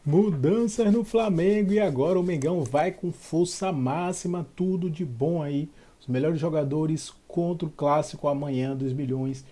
Mudanças no Flamengo e agora o Mengão vai com força máxima, tudo de bom aí. Os melhores jogadores contra o clássico amanhã dos milhões,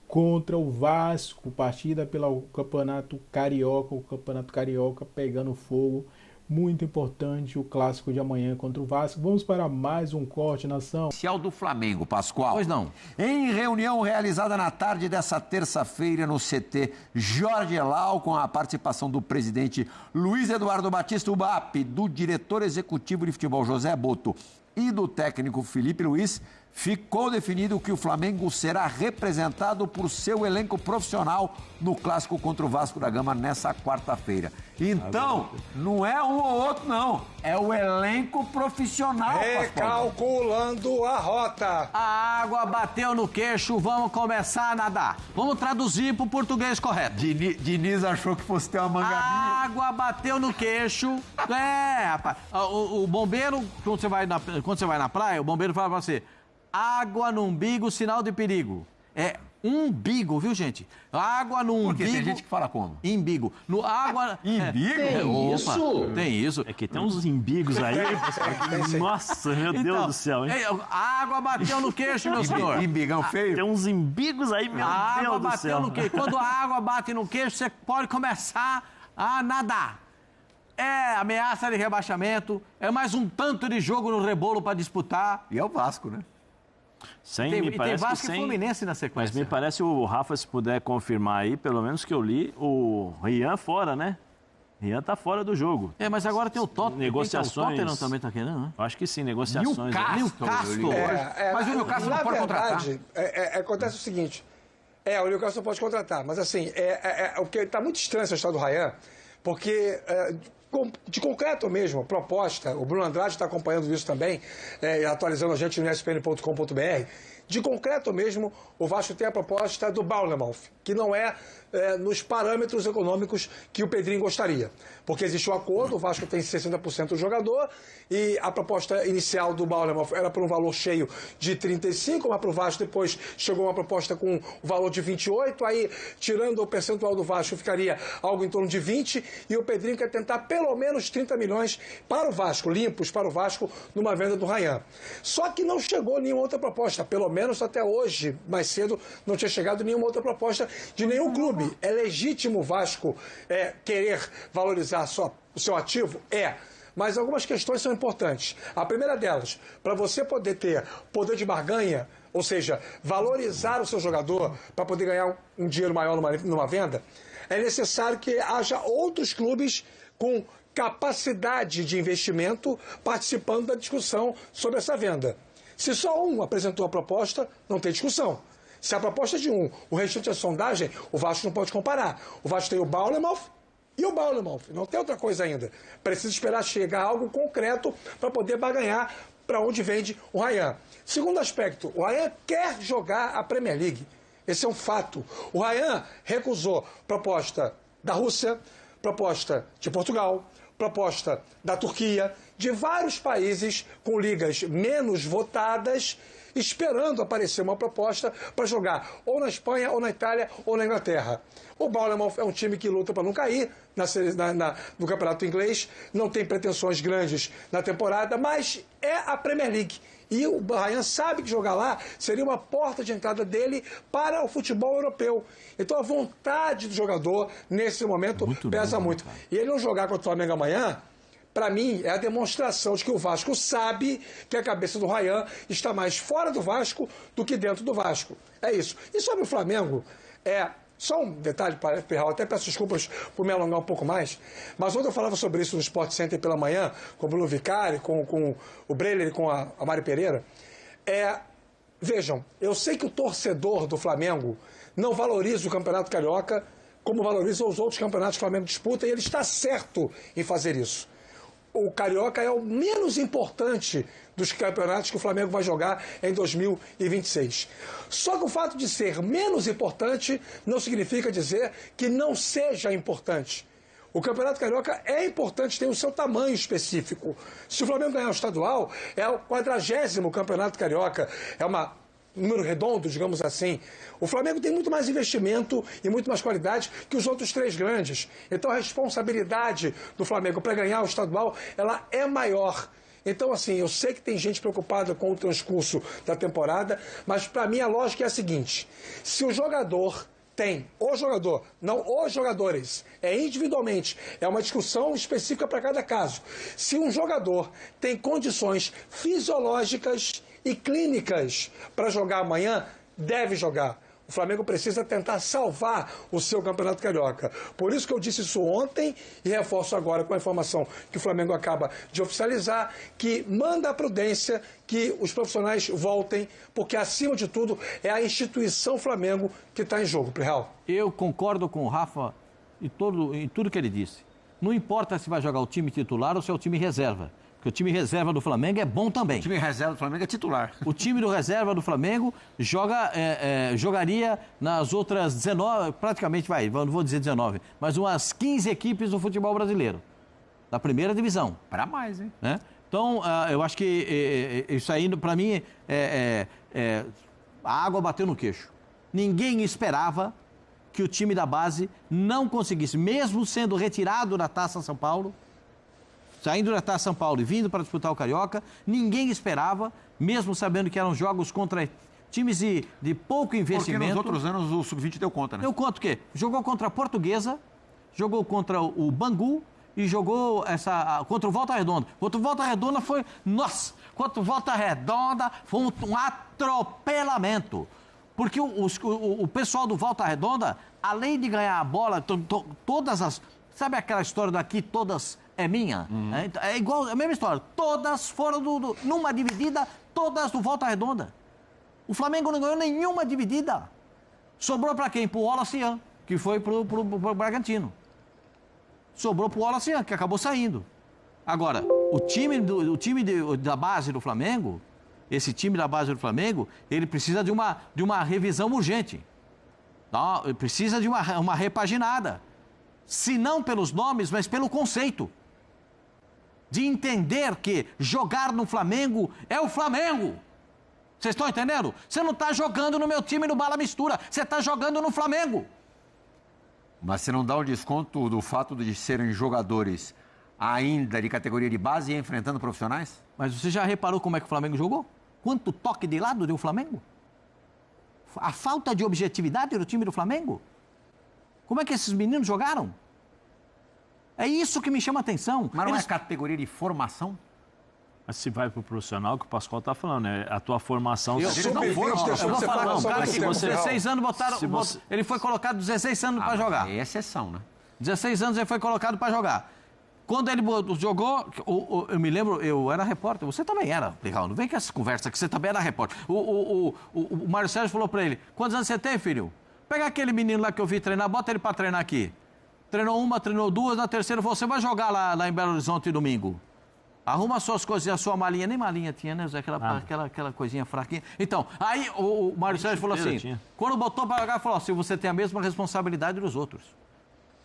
contra o Vasco, partida pelo Campeonato Carioca, o Campeonato Carioca pegando fogo. Muito importante o clássico de amanhã contra o Vasco. Vamos para mais um corte, nação. Oficial do Flamengo, Pascoal. Pois não. Em reunião realizada na tarde dessa terça-feira no CT Jorge Elal, com a participação do presidente Luiz Eduardo Batista, o BAP, do diretor executivo de futebol José Boto e do técnico Felipe Luiz, ficou definido que o Flamengo será representado por seu elenco profissional no clássico contra o Vasco da Gama nessa quarta-feira. Então, não é um ou outro, não. É o elenco profissional. Recalculando a rota. A água bateu no queixo, vamos começar a nadar. Vamos traduzir para o português correto. Diniz achou que fosse ter uma mangavinha. A água bateu no queixo. É, rapaz. O bombeiro, quando você vai na praia, o bombeiro fala pra você: água no umbigo, sinal de perigo. É umbigo, viu, gente? Água no umbigo. Porque tem gente que fala como? Imbigo. No água... Imbigo? Tem isso? Tem isso. É que tem uns imbigos aí. Nossa, meu Deus do céu, hein? A água bateu no queixo, meu senhor. Imbigão feio? Tem uns imbigos aí, meu A água Deus do bateu céu. no queixo. Quando a água bate no queixo, você pode começar a nadar. É ameaça de rebaixamento, é mais um tanto de jogo no rebolo para disputar. E é o Vasco, né? Tem Vasco e Fluminense na sequência. Mas me parece, o Rafa, se puder confirmar aí, pelo menos que eu li, o Rian fora, né? Rian tá fora do jogo. É, mas agora tem o Tottenham. Negociações. O Tottenham também tá querendo, né? Eu acho que sim, negociações. Newcastle. Mas o Newcastle não pode contratar. Acontece o seguinte. O Newcastle pode contratar, mas assim, o que tá muito estranho essa história do Ryan, porque de concreto mesmo, proposta, o Bruno Andrade está acompanhando isso também, atualizando a gente no espn.com.br. De concreto mesmo, o Vasco tem a proposta do Bournemouth, que não é nos parâmetros econômicos que o Pedrinho gostaria. Porque existe um acordo, o Vasco tem 60% do jogador, e a proposta inicial do Bournemouth era por um valor cheio de 35, mas para o Vasco depois chegou uma proposta com o valor de 28, aí tirando o percentual do Vasco ficaria algo em torno de 20, e o Pedrinho quer tentar pelo menos 30 milhões para o Vasco, limpos para o Vasco, numa venda do Ryan. Só que não chegou nenhuma outra proposta, pelo menos até hoje, mais cedo, não tinha chegado nenhuma outra proposta de nenhum clube. É legítimo o Vasco querer valorizar o seu ativo? Mas algumas questões são importantes. A primeira delas, para você poder ter poder de barganha, ou seja, valorizar o seu jogador para poder ganhar um dinheiro maior numa venda, é necessário que haja outros clubes com capacidade de investimento participando da discussão sobre essa venda. Se só um apresentou a proposta, não tem discussão. Se a proposta é de um, o restante é sondagem, o Vasco não pode comparar. O Vasco tem o Bournemouth e o Bournemouth. Não tem outra coisa ainda. Precisa esperar chegar algo concreto para poder barganhar para onde vende o Ryan. Segundo aspecto, o Ryan quer jogar a Premier League. Esse é um fato. O Ryan recusou proposta da Rússia, proposta de Portugal, proposta da Turquia, de vários países com ligas menos votadas, esperando aparecer uma proposta para jogar ou na Espanha, ou na Itália, ou na Inglaterra. O Bournemouth é um time que luta para não cair no campeonato inglês, não tem pretensões grandes na temporada, mas é a Premier League. E o Ryan sabe que jogar lá seria uma porta de entrada dele para o futebol europeu. Então a vontade do jogador, nesse momento, pesa muito. E ele não jogar contra o Flamengo amanhã, para mim, é a demonstração de que o Vasco sabe que a cabeça do Ryan está mais fora do Vasco do que dentro do Vasco. É isso. E sobre o Flamengo, só um detalhe, Perral, até peço desculpas por me alongar um pouco mais, mas ontem eu falava sobre isso no Sport Center pela manhã, com o Bruno Vicari, com o Breler e com a Mari Pereira. Vejam, eu sei que o torcedor do Flamengo não valoriza o Campeonato Carioca como valoriza os outros campeonatos que o Flamengo disputa, e ele está certo em fazer isso. O Carioca é o menos importante dos campeonatos que o Flamengo vai jogar em 2026. Só que o fato de ser menos importante não significa dizer que não seja importante. O Campeonato Carioca é importante, tem o seu tamanho específico. Se o Flamengo ganhar o estadual, é o 40º Campeonato Carioca. É uma número redondo, digamos assim, o Flamengo tem muito mais investimento e muito mais qualidade que os outros 3 grandes. Então a responsabilidade do Flamengo para ganhar o estadual, ela é maior. Então, assim, eu sei que tem gente preocupada com o transcurso da temporada, mas para mim a lógica é a seguinte: se o jogador tem, o jogador, não os jogadores, é individualmente, é uma discussão específica para cada caso. Se um jogador tem condições fisiológicas e clínicas para jogar amanhã, deve jogar. O Flamengo precisa tentar salvar o seu Campeonato Carioca. Por isso que eu disse isso ontem e reforço agora com a informação que o Flamengo acaba de oficializar, que manda a prudência que os profissionais voltem, porque acima de tudo é a instituição Flamengo que está em jogo, Plihal. Eu concordo com o Rafa em tudo que ele disse. Não importa se vai jogar o time titular ou se é o time reserva. Porque o time reserva do Flamengo é bom também. O time reserva do Flamengo é titular. O time do reserva do Flamengo jogaria nas outras 19, praticamente não vou dizer 19, mas umas 15 equipes do futebol brasileiro, da primeira divisão. Para mais, hein? Né? Então, eu acho que isso aí, para mim, a água bateu no queixo. Ninguém esperava que o time da base não conseguisse, mesmo sendo retirado da Taça São Paulo, saindo da Taça São Paulo e vindo para disputar o Carioca, ninguém esperava, mesmo sabendo que eram jogos contra times de pouco investimento. Porque nos outros anos o Sub-20 deu conta, né? Deu conta o quê? Jogou contra a Portuguesa, jogou contra o Bangu e jogou contra o Volta Redonda. Contra o Volta Redonda foi... Nossa! Contra o Volta Redonda foi um atropelamento. Porque o pessoal do Volta Redonda, além de ganhar a bola, todas as... Sabe aquela história daqui, todas... É minha. É igual, é a mesma história. Todas foram numa dividida, todas do Volta Redonda. O Flamengo não ganhou nenhuma dividida. Sobrou para quem? Pro Olacian, que foi pro Bragantino. Sobrou pro Olacian, que acabou saindo. Agora, o time da base do Flamengo, esse time da base do Flamengo, ele precisa de uma revisão urgente. Tá? Precisa de uma repaginada. Se não pelos nomes, mas pelo conceito. De entender que jogar no Flamengo é o Flamengo. Vocês estão entendendo? Você não está jogando no meu time no Bala Mistura. Você está jogando no Flamengo. Mas você não dá o desconto do fato de serem jogadores ainda de categoria de base e enfrentando profissionais? Mas você já reparou como é que o Flamengo jogou? Quanto toque de lado deu o Flamengo? A falta de objetividade do time do Flamengo? Como é que esses meninos jogaram? É isso que me chama a atenção. Mas não é categoria de formação? Mas se vai pro profissional, que o Pascoal tá falando, né? A tua formação... Eu vou falar, não, cara, que você 16 anos ele foi colocado 16 anos para jogar. É exceção, né? 16 anos ele foi colocado para jogar. Quando ele jogou, eu me lembro, eu era repórter, você também era, legal, não vem com essa conversa que você também era repórter. O Mário Sérgio falou para ele: quantos anos você tem, filho? Pega aquele menino lá que eu vi treinar, bota ele para treinar aqui. Treinou uma, treinou duas, na terceira você vai jogar lá em Belo Horizonte domingo. Arruma as suas coisinhas, a sua malinha, nem malinha tinha, né? Aquela coisinha fraquinha. Então, aí o Mário Sérgio falou assim, quando botou para jogar, falou assim: você tem a mesma responsabilidade dos outros.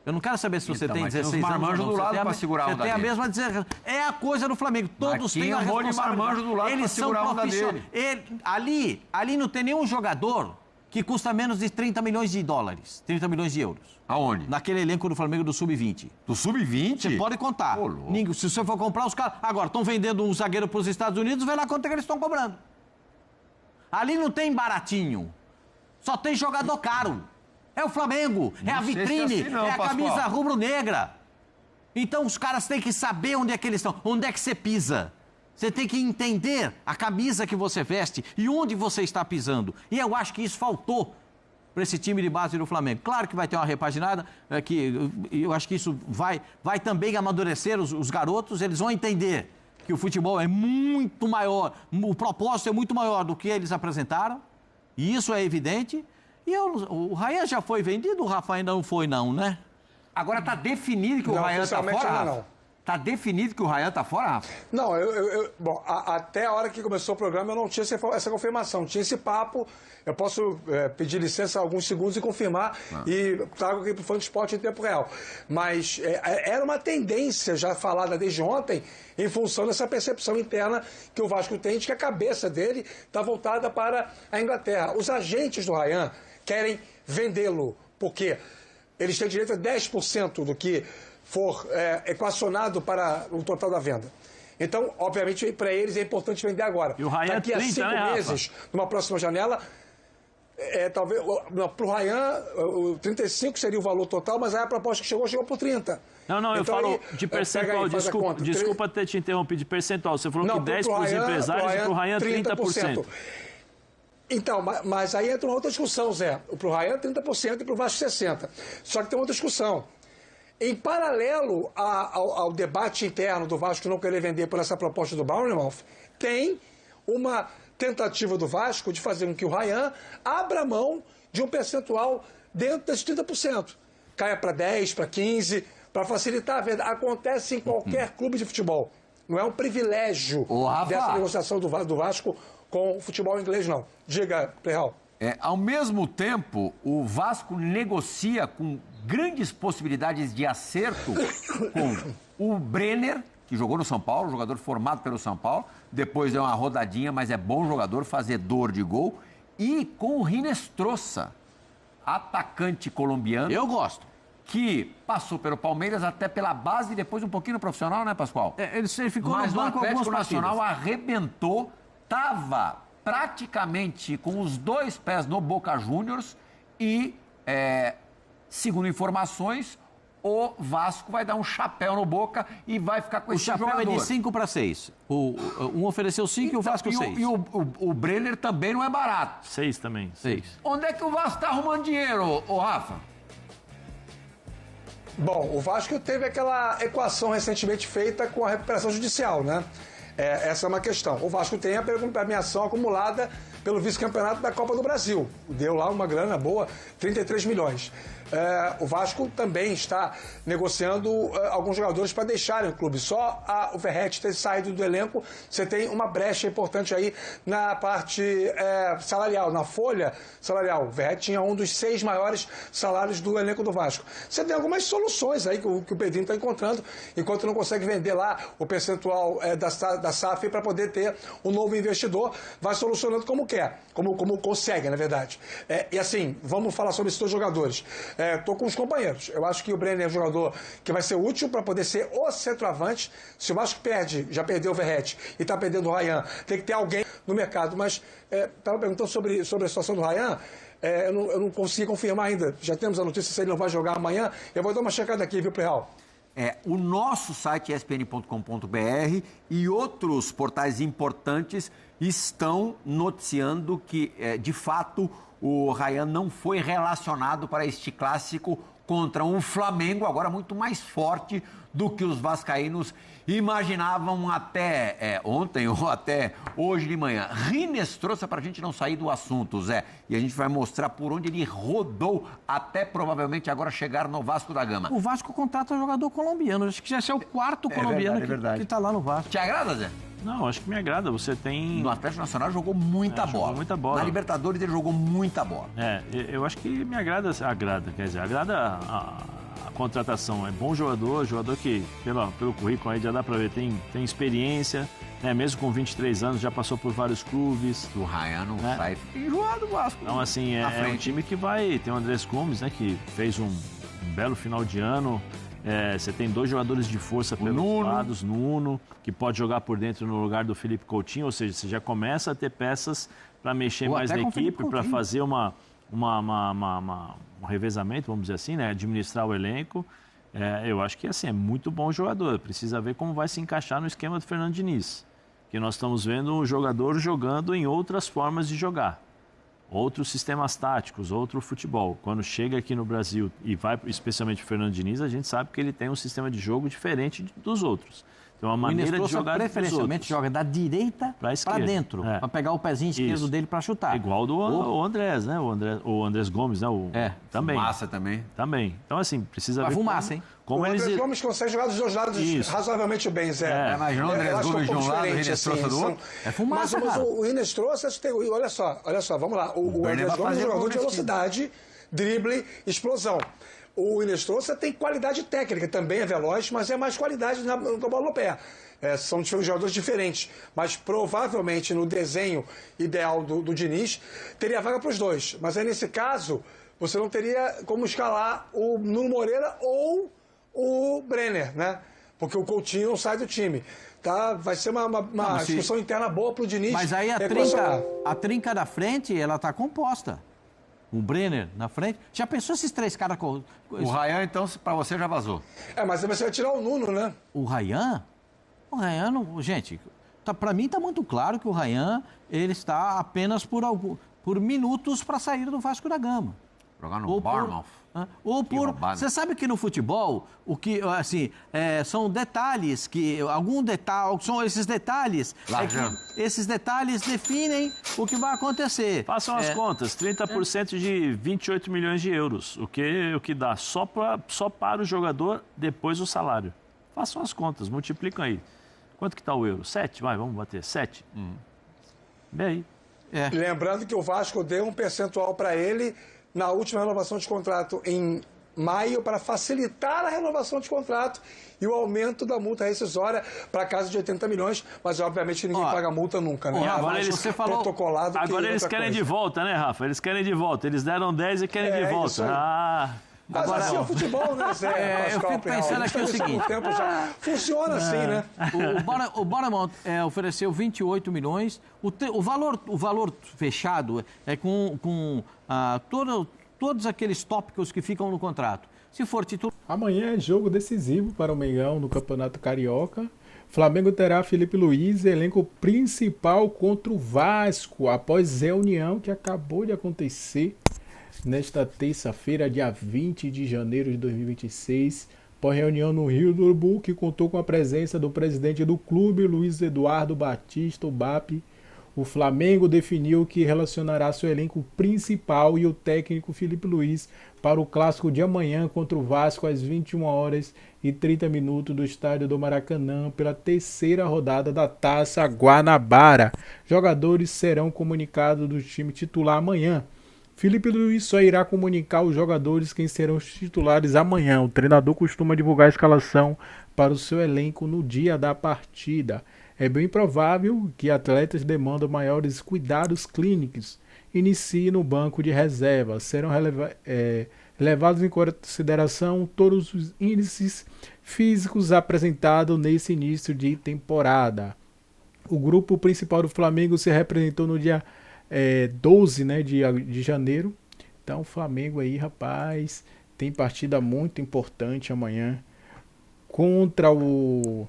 Eu não quero saber se você tem 16 anos. Marmanjo do lado para segurar você tem a mesma dizer. É a coisa do Flamengo. Todos têm a responsabilidade. Marmanjo do lado para segurar a dele. Ali não tem nenhum jogador que custa menos de 30 milhões de dólares, 30 milhões de euros. Aonde? Naquele elenco do Flamengo do Sub-20. Do Sub-20? Você pode contar. Se você for comprar, os caras... Agora, estão vendendo um zagueiro para os Estados Unidos, vê lá quanto é que eles estão cobrando. Ali não tem baratinho. Só tem jogador caro. É o Flamengo, é a vitrine, é a camisa rubro-negra. Então, os caras têm que saber onde é que eles estão, onde é que você pisa. Você tem que entender a camisa que você veste e onde você está pisando. E eu acho que isso faltou para esse time de base do Flamengo. Claro que vai ter uma repaginada, que eu acho que isso vai também amadurecer os garotos, eles vão entender que o futebol é muito maior, o propósito é muito maior do que eles apresentaram, e isso é evidente. E o Rayan já foi vendido, o Rafa ainda não foi não, né? Agora está definido que o Rayan está fora, não. Tá definido que o Ryan tá fora, Rafa? Não, bom, até a hora que começou o programa eu não tinha essa confirmação, tinha esse papo. Eu posso pedir licença alguns segundos e confirmar e trago aqui para o Fã do Esporte em tempo real. Mas era uma tendência já falada desde ontem em função dessa percepção interna que o Vasco tem de que a cabeça dele está voltada para a Inglaterra. Os agentes do Ryan querem vendê-lo, porque eles têm direito a 10% do que for equacionado para o total da venda. Então, obviamente, para eles é importante vender agora. E o Ryan daqui a 30, 5 né, meses, numa próxima janela, talvez para o Ryan, o 35 seria o valor total, mas aí a proposta que chegou por 30. Não, então, eu falo de percentual, desculpa ter te interrompido, de percentual. Você falou que 10 para os empresários e para o Ryan 30%. Então, mas aí entra uma outra discussão, Zé. Para o Ryan 30% e para o Vasco 60%. Só que tem outra discussão. Em paralelo ao debate interno do Vasco não querer vender por essa proposta do Bournemouth, tem uma tentativa do Vasco de fazer com que o Ryan abra mão de um percentual dentro desses 30%. Caia para 10%, para 15%, para facilitar a venda. Acontece em qualquer clube de futebol. Não é um privilégio dessa negociação do Vasco com o futebol inglês, não. Diga, Plihal. Ao mesmo tempo, o Vasco negocia com grandes possibilidades de acerto com o Brenner, que jogou no São Paulo, jogador formado pelo São Paulo, depois deu uma rodadinha, mas é bom jogador, fazedor de gol, e com o Rinestrosa, atacante colombiano. Eu gosto. Que passou pelo Palmeiras até pela base e depois um pouquinho no profissional, né, Pascoal? Ele ficou mas no banco Atlético algumas Nacional partidas. arrebentou, estava praticamente com os 2 pés no Boca Juniors e, segundo informações, o Vasco vai dar um chapéu no Boca e vai ficar com esse jogador. O chapéu é de 5 para 6. Um ofereceu 5 e o Vasco 6. E o Brenner também não é barato. 6 também. 6. Onde é que o Vasco está arrumando dinheiro, ô Rafa? Bom, o Vasco teve aquela equação recentemente feita com a recuperação judicial, né? Essa é uma questão. O Vasco tem a premiação acumulada pelo vice-campeonato da Copa do Brasil. Deu lá uma grana boa, 33 milhões. O Vasco também está negociando alguns jogadores para deixarem o clube. Só o Verratti ter saído do elenco, você tem uma brecha importante aí na parte salarial, na folha salarial. O Verratti tinha um dos 6 maiores salários do elenco do Vasco. Você tem algumas soluções aí que o Pedrinho está encontrando, enquanto não consegue vender lá o percentual da SAF para poder ter um novo investidor, vai solucionando como quer, como consegue, na verdade. E assim, vamos falar sobre esses 2 jogadores. Estou com os companheiros. Eu acho que o Brenner é um jogador que vai ser útil para poder ser o centroavante. Se o Vasco já perdeu o Verratti e está perdendo o Ryan, tem que ter alguém no mercado. Mas estava perguntando sobre a situação do Ryan. Eu não consegui confirmar ainda. Já temos a notícia se ele não vai jogar amanhã. Eu vou dar uma checada aqui, viu, Plihal? O nosso site espn.com.br e outros portais importantes estão noticiando que, de fato, o Ryan não foi relacionado para este clássico contra um Flamengo, agora muito mais forte do que os vascaínos imaginavam até ontem ou até hoje de manhã. Rines trouxe para a gente não sair do assunto, Zé, e a gente vai mostrar por onde ele rodou até provavelmente agora chegar no Vasco da Gama. O Vasco contrata um jogador colombiano. Acho que já é o 4º colombiano que está lá no Vasco. Te agrada, Zé? Não, acho que me agrada. Você tem... No Atlético Nacional jogou muita bola. Jogou muita bola. Na Libertadores ele jogou muita bola. Eu acho que me agrada, agrada a contratação. É bom jogador que, pelo currículo aí já dá pra ver, tem experiência, né? Mesmo com 23 anos, já passou por vários clubes. O Ryan não sai enjoado do Vasco. Então, assim, é um time que vai... Tem o Andrés Gomes, né? Que fez um belo final de ano. Você tem 2 jogadores de força pelos lados, Nuno, que pode jogar por dentro no lugar do Felipe Coutinho, ou seja, você já começa a ter peças para mexer mais na equipe, para fazer um revezamento, vamos dizer assim, né? Administrar o elenco. Eu acho que assim, é muito bom jogador, precisa ver como vai se encaixar no esquema do Fernando Diniz, que nós estamos vendo um jogador jogando em outras formas de jogar. Outros sistemas táticos, outro futebol. Quando chega aqui no Brasil e vai especialmente o Fernando Diniz, a gente sabe que ele tem um sistema de jogo diferente dos outros. Tem uma O maneira de Inestrosa jogar dos preferencialmente outros. joga da direita Pra para esquerda. dentro, É. para pegar o pezinho esquerdo Isso. dele para chutar. Igual o Andrés, né? O Andrés Gomes, né? Também. Massa também. Também. Então, assim, precisa Vai ver fumaça, hein? como O eles... Andrés Gomes consegue jogar dos dois lados Isso. razoavelmente bem, Zé. Imaginou o Andrés Eu acho que Gomes de um lado e o diferente, Inestrosa do outro? É fumaça, mas cara. o Inestrosa, olha só, vamos lá. O Brenner Andrés vai Gomes é um fazer jogador gol de nesse velocidade, drible, explosão. O Inestrosa tem qualidade técnica, também é veloz, mas é mais qualidade com a bola no pé. São jogadores diferentes, mas provavelmente no desenho ideal do Diniz teria vaga para os dois. Mas aí nesse caso, você não teria como escalar o Nuno Moreira ou o Brenner, né? Porque o Coutinho não sai do time. Tá? Vai ser uma discussão interna boa para o Diniz. Mas aí a trinca da frente, ela tá composta. O Brenner na frente. Já pensou esses três caras com... O Ryan, então, para você já vazou. Mas aí você vai tirar o Nuno, né? O Ryan? O Ryan, não, gente, para mim está muito claro que o Ryan ele está apenas por minutos para sair do Vasco da Gama. Jogar no Bournemouth. Você sabe que no futebol, o que, assim, são detalhes, são esses detalhes. Esses detalhes definem o que vai acontecer. Façam as contas, 30% de 28 milhões de euros, o que dá só para o jogador depois o salário. Façam as contas, multiplicam aí. Quanto que está o euro? 7? Vamos bater. 7? Bem aí. Lembrando que o Vasco deu um percentual para ele na última renovação de contrato em maio para facilitar a renovação de contrato e o aumento da multa rescisória para casa de 80 milhões, mas obviamente ninguém paga multa nunca, né? Agora protocolado agora eles querem de volta, né, Rafa? Eles querem de volta. Eles deram 10 e querem de volta. Mas assim é o futebol, né, Zé? Eu fico pensando aqui o seguinte. Tempo já funciona assim, né? O Bournemouth ofereceu 28 milhões. O valor fechado é com todos aqueles tópicos que ficam no contrato. Se for titular... Amanhã é jogo decisivo para o Mengão no Campeonato Carioca. Flamengo terá Felipe Luiz, elenco principal contra o Vasco, após reunião que acabou de acontecer nesta terça-feira, dia 20 de janeiro de 2026, após reunião no Rio do Urubu, que contou com a presença do presidente do clube, Luiz Eduardo Batista, o BAP. O Flamengo definiu que relacionará seu elenco principal e o técnico Felipe Luiz para o clássico de amanhã contra o Vasco às 21h30 do estádio do Maracanã pela terceira rodada da Taça Guanabara. Jogadores serão comunicados do time titular amanhã. Felipe Luiz só irá comunicar os jogadores quem serão os titulares amanhã. O treinador costuma divulgar a escalação para o seu elenco no dia da partida. É bem provável que atletas demandam maiores cuidados clínicos. Inicie no banco de reserva. Serão levados em consideração todos os índices físicos apresentados nesse início de temporada. O grupo principal do Flamengo se representou no dia 12, né, de janeiro. Então o Flamengo aí, rapaz, tem partida muito importante amanhã contra o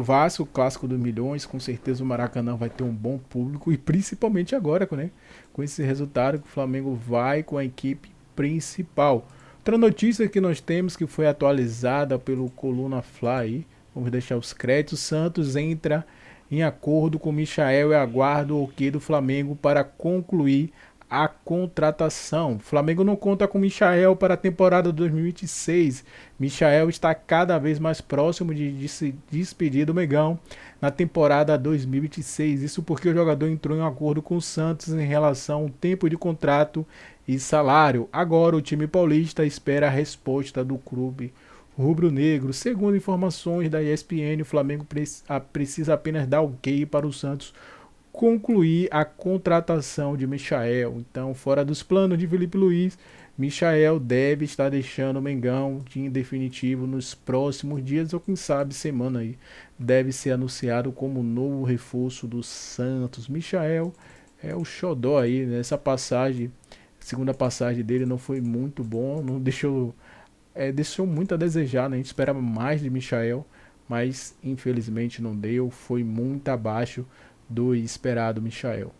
Vasco, o clássico dos milhões. Com certeza o Maracanã vai ter um bom público e principalmente agora, né, com esse resultado que o Flamengo vai com a equipe principal. Outra notícia que nós temos, que foi atualizada pelo Coluna Fly, vamos deixar os créditos: Santos entra em acordo com Michael e aguarda o ok do Flamengo para concluir a contratação. O Flamengo não conta com Michael para a temporada 2026. Michael está cada vez mais próximo de se despedir do Mengão na temporada 2026. Isso porque o jogador entrou em um acordo com o Santos em relação ao tempo de contrato e salário. Agora o time paulista espera a resposta do clube rubro-negro. Segundo informações da ESPN, o Flamengo precisa apenas dar ok para o Santos concluir a contratação de Michael. Então, fora dos planos de Felipe Luiz, Michael deve estar deixando o Mengão em definitivo nos próximos dias, ou quem sabe semana aí. Deve ser anunciado como novo reforço do Santos. Michael é o xodó aí, nessa passagem. A segunda passagem dele não foi muito bom, não deixou muito a desejar, né? A gente esperava mais de Michael, mas infelizmente não deu, foi muito abaixo do esperado Michael.